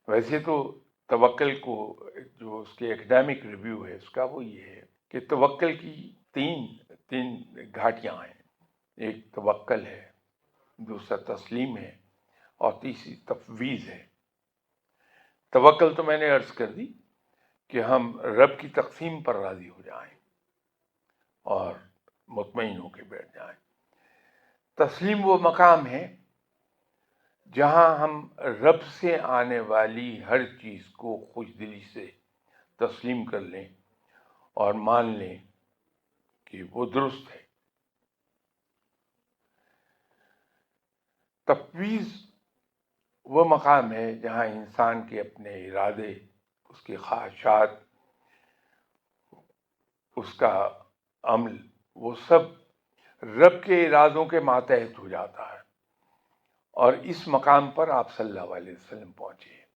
ویسے تو توکل کو جو اس کے ایکڈیمک ریویو ہے اس کا وہ یہ ہے کہ توکل کی تین گھاٹیاں ہیں. ایک توکل ہے، دوسرا تسلیم ہے، اور تیسری تفویض ہے. توکل تو میں نے عرض کر دی کہ ہم رب کی تقسیم پر راضی ہو جائیں اور مطمئن ہو کے بیٹھ جائیں. تسلیم وہ مقام ہے جہاں ہم رب سے آنے والی ہر چیز کو خوش دلی سے تسلیم کر لیں اور مان لیں کہ وہ درست ہے. تفویض وہ مقام ہے جہاں انسان کے اپنے ارادے، اس کی خواہشات، اس کا عمل، وہ سب رب کے ارادوں کے ماتحت ہو جاتا ہے. اور اس مقام پر آپ صلی اللہ علیہ وسلم پہنچے.